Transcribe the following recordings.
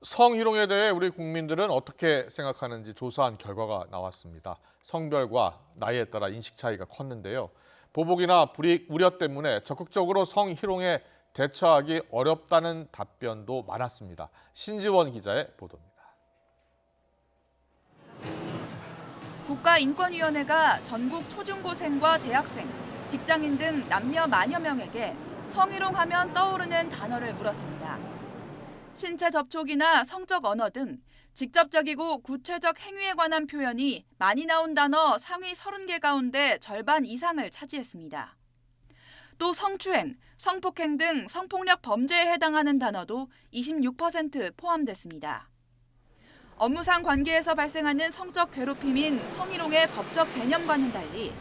성희롱에 대해 우리 국민들은 어떻게 생각하는지 조사한 결과가 나왔습니다. 성별과 나이에 따라 인식 차이가 컸는데요. 보복이나 불이익 우려 때문에 적극적으로 성희롱에 대처하기 어렵다는 답변도 많았습니다. 신지원 기자의 보도입니다. 국가인권위원회가 전국 초중고생과 대학생, 직장인 등 남녀 만여 명에게 성희롱하면 떠오르는 단어를 물었습니다. 신체 접촉이나 성적 언어 등 직접적이고 구체적 행위에 관한 표현이 많이 나온 단어 상위 30개 가운데 절반 이상을 차지했습니다. 또 성추행, 성폭행 등 성폭력 범죄에 해당하는 단어도 26% 포함됐습니다. 업무상 관계에서 발생하는 성적 괴롭힘인 성희롱의 법적 개념과는 달리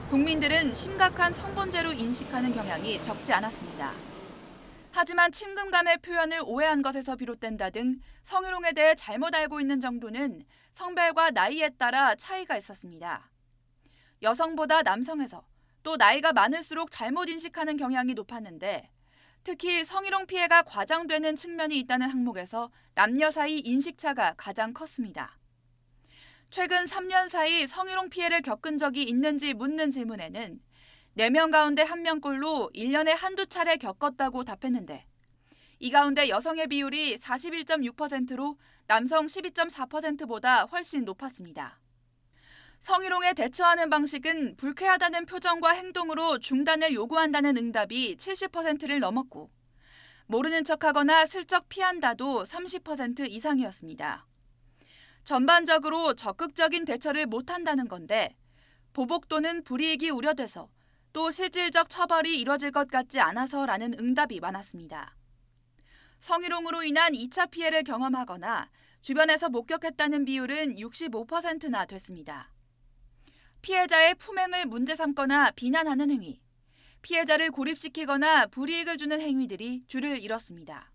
국민들은 심각한 성범죄로 인식하는 경향이 적지 않았습니다. 하지만 친근감의 표현을 오해한 것에서 비롯된다 등 성희롱에 대해 잘못 알고 있는 정도는 성별과 나이에 따라 차이가 있었습니다. 여성보다 남성에서 또 나이가 많을수록 잘못 인식하는 경향이 높았는데 특히 성희롱 피해가 과장되는 측면이 있다는 항목에서 남녀 사이 인식차가 가장 컸습니다. 최근 3년 사이 성희롱 피해를 겪은 적이 있는지 묻는 질문에는 4명 가운데 1명꼴로 1년에 한두 차례 겪었다고 답했는데 이 가운데 여성의 비율이 41.6%로 남성 12.4%보다 훨씬 높았습니다. 성희롱에 대처하는 방식은 불쾌하다는 표정과 행동으로 중단을 요구한다는 응답이 70%를 넘었고 모르는 척하거나 슬쩍 피한다도 30% 이상이었습니다. 전반적으로 적극적인 대처를 못한다는 건데 보복 또는 불이익이 우려돼서 또 실질적 처벌이 이뤄질 것 같지 않아서라는 응답이 많았습니다. 성희롱으로 인한 2차 피해를 경험하거나 주변에서 목격했다는 비율은 65%나 됐습니다. 피해자의 품행을 문제 삼거나 비난하는 행위, 피해자를 고립시키거나 불이익을 주는 행위들이 줄을 이뤘습니다.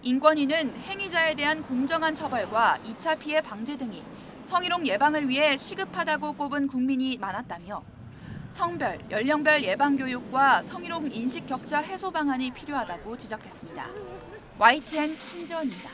인권위는 행위자에 대한 공정한 처벌과 2차 피해 방지 등이 성희롱 예방을 위해 시급하다고 꼽은 국민이 많았다며 성별, 연령별 예방 교육과 성희롱 인식 격차 해소 방안이 필요하다고 지적했습니다. YTN 신지원입니다.